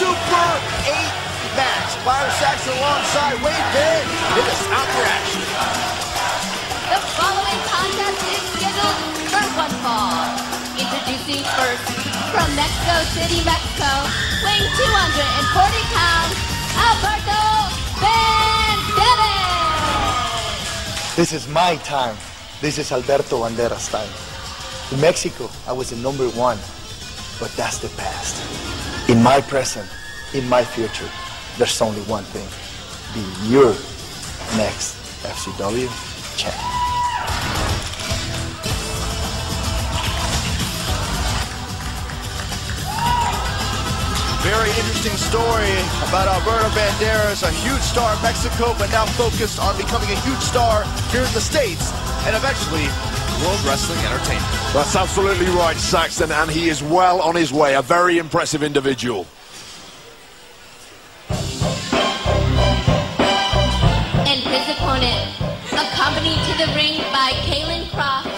Super 8 match. Byron Saxton alongside Wade Barrett in the South for action. The following contest is scheduled for one fall. Introducing first, from Mexico City, Mexico, weighing 240 pounds, Alberto Banderas. This is my time. This is Alberto Banderas' time. In Mexico, I was the #1, but that's the past. In my present, in my future, there's only one thing: be your next FCW champ. Very interesting story about Alberto Banderas, a huge star in Mexico, but now focused on becoming a huge star here in the States and eventually World Wrestling Entertainment. That's absolutely right, Saxton, and he is well on his way. A very impressive individual. And his opponent, accompanied to the ring by Kalen Croft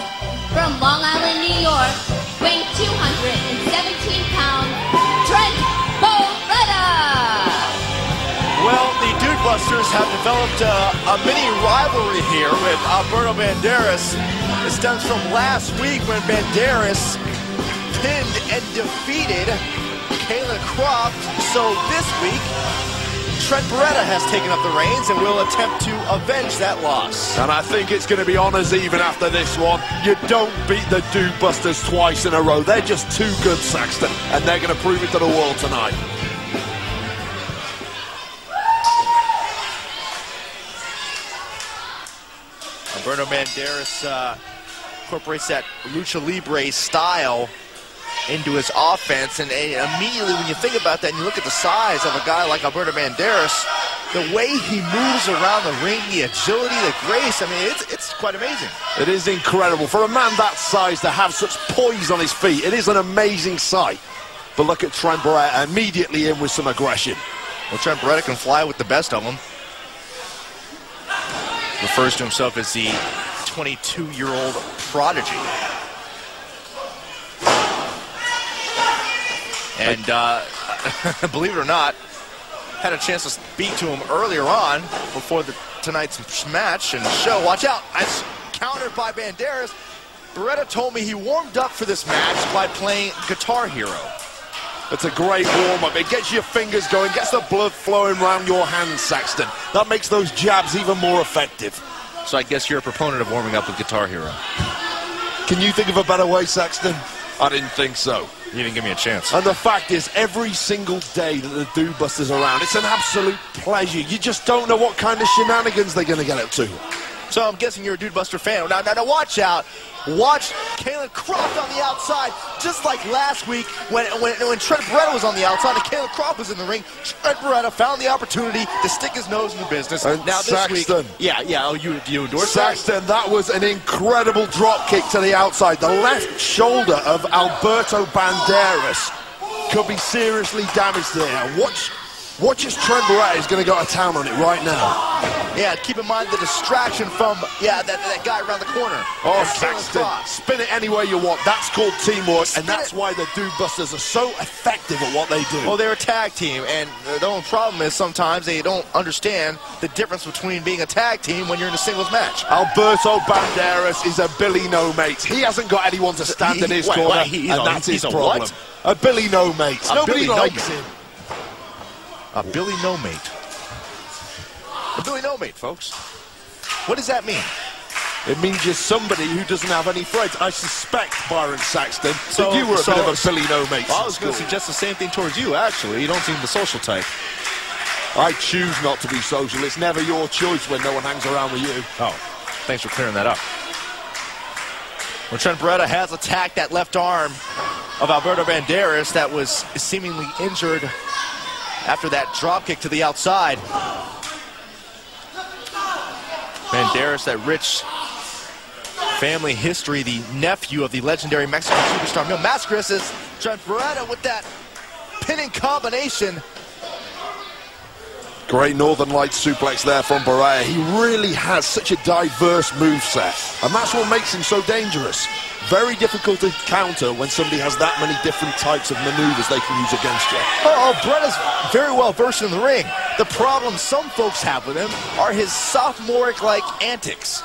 from Long Island, New York, weighing 217 pounds, Trent Beretta. Well, the Dude Busters have developed a mini rivalry here with Alberto Banderas. It stems from last week when Banderas pinned and defeated Kalen Croft. So this week, Trent Beretta has taken up the reins and will attempt to avenge that loss. And I think it's going to be honors even after this one. You don't beat the Dude Busters twice in a row. They're just too good, Saxton, and they're going to prove it to the world tonight. Alberto Banderas incorporates that lucha libre style into his offense, and immediately when you think about that and you look at the size of a guy like Alberto Banderas, the way he moves around the ring, the agility, the grace, I mean, it's quite amazing. It is incredible. For a man that size to have such poise on his feet, it is an amazing sight. But look at Trent Beretta immediately in with some aggression. Well, Trent Beretta can fly with the best of them. Refers to himself as the 22-year-old prodigy. And believe it or not, had a chance to speak to him earlier on before tonight's match and show. Watch out, as countered by Banderas. Beretta told me he warmed up for this match by playing Guitar Hero. It's a great warm-up. It gets your fingers going, gets the blood flowing around your hands, Saxton. That makes those jabs even more effective. So I guess you're a proponent of warming up with Guitar Hero. Can you think of a better way, Saxton? I didn't think so. You didn't give me a chance. And the fact is, every single day that the Dude Busters are around, it's an absolute pleasure. You just don't know what kind of shenanigans they're going to get up to. So I'm guessing you're a Dude Buster fan. Now watch out. Watch Kalen Croft on the outside, just like last week when Trent Beretta was on the outside and Kalen Croft was in the ring. Trent Beretta found the opportunity to stick his nose in the business. And now this Saxton, week, yeah, you endorse Saxton, that was an incredible drop kick to the outside. The left shoulder of Alberto Banderas could be seriously damaged there. Watch as Trent Beretta is going to go to town on it right now. Yeah, keep in mind the distraction from, that guy around the corner. Oh, Saxton, spin it any way you want. That's called teamwork, and that's why the Dude Busters are so effective at what they do. Well, they're a tag team, and the only problem is sometimes they don't understand the difference between being a tag team when you're in a singles match. Alberto Banderas is a Billy No-Mates. He hasn't got anyone to stand in his corner, and that's his problem. What? A Billy No-Mates. Nobody likes him. A Billy No-Mate. A Billy No-Mate, folks. What does that mean? It means you're somebody who doesn't have any friends. I suspect, Byron Saxton, that you were a bit of a Billy No-Mate. I was going to suggest the same thing towards you, actually. You don't seem the social type. I choose not to be social. It's never your choice when no one hangs around with you. Oh, thanks for clearing that up. Well, Trent Beretta has attacked that left arm of Alberto Banderas that was seemingly injured after that drop kick to the outside. Banderas, that rich family history, the nephew of the legendary Mexican superstar Mil Mascaras, Trent Beretta with that pinning combination. Great Northern Lights suplex there from Beretta. He really has such a diverse moveset, and that's what makes him so dangerous. Very difficult to counter when somebody has that many different types of maneuvers they can use against you. Oh, Beretta's very well versed in the ring. The problem some folks have with him are his sophomoric-like antics.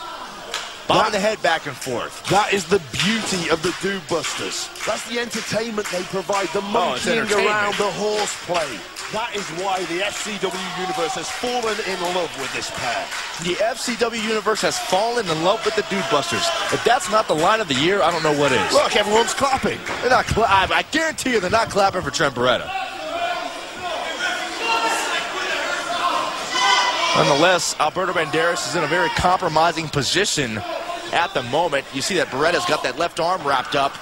Bobbing the head back and forth. That is the beauty of the Dude Busters. That's the entertainment they provide, the monkeying around, the horseplay. That is why the FCW universe has fallen in love with this pair. The FCW universe has fallen in love with the Dude Busters. If that's not the line of the year, I don't know what is. Look, everyone's clapping. They're not I guarantee you they're not clapping for Trent Beretta. Nonetheless, Alberto Banderas is in a very compromising position at the moment. You see that Beretta's got that left arm wrapped up.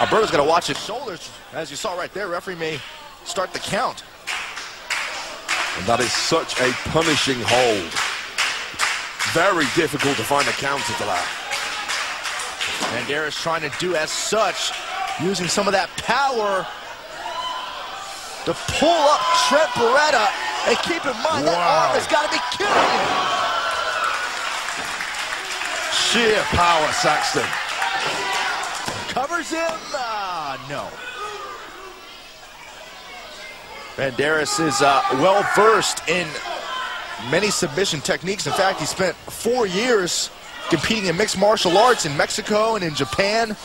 Alberto's got to watch his shoulders. As you saw right there, referee may start the count. And that is such a punishing hold. Very difficult to find a counter to that. Banderas trying to do as such, using some of that power to pull up Trent Beretta. And keep in mind, that arm has got to be killing him. Sheer power, Saxton. Covers him? No. Banderas is well-versed in many submission techniques. In fact, he spent 4 years competing in mixed martial arts in Mexico and in Japan.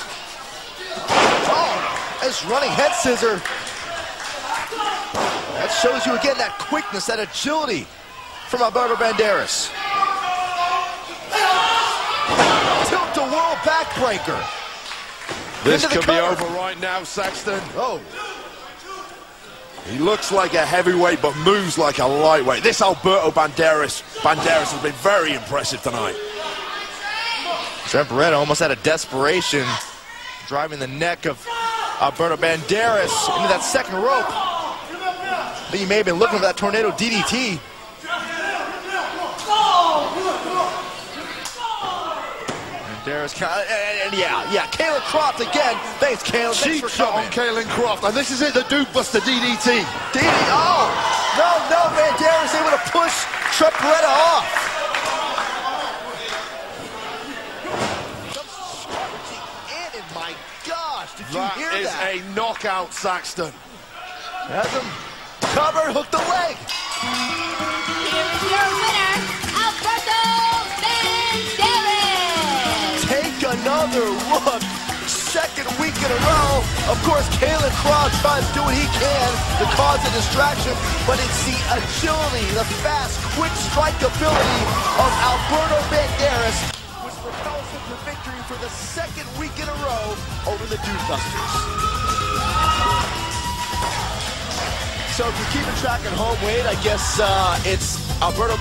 Oh, this running head scissor. That shows you again that quickness, that agility from Alberto Banderas. Tilt-a-whirl backbreaker. This could be over right now, Saxton. Oh. He looks like a heavyweight, but moves like a lightweight. This Alberto Banderas has been very impressive tonight. Trent Beretta almost out of desperation, driving the neck of Alberto Banderas into that second rope. I think he may have been looking for that tornado DDT. Banderas, and yeah, Kalen Croft again. Thanks, Kalen. Thanks for coming. On Kalen Croft, and this is it, the Dude Buster DDT. Oh, no, Banderas able to push Trent Beretta off. And my gosh, did you hear that? That is a knockout, Saxton. Has him covered, hooked the leg. Here is your winner, Alberto Banderas. Take another look. Second week in a row. Of course, Kalen Croft tries to do what he can to cause a distraction, but it's the agility, the fast, quick strike ability of Alberto Banderas, which propels him to victory for the second week in a row over the Dude Busters. So if you're keeping track at home, Wade, I guess it's Alberto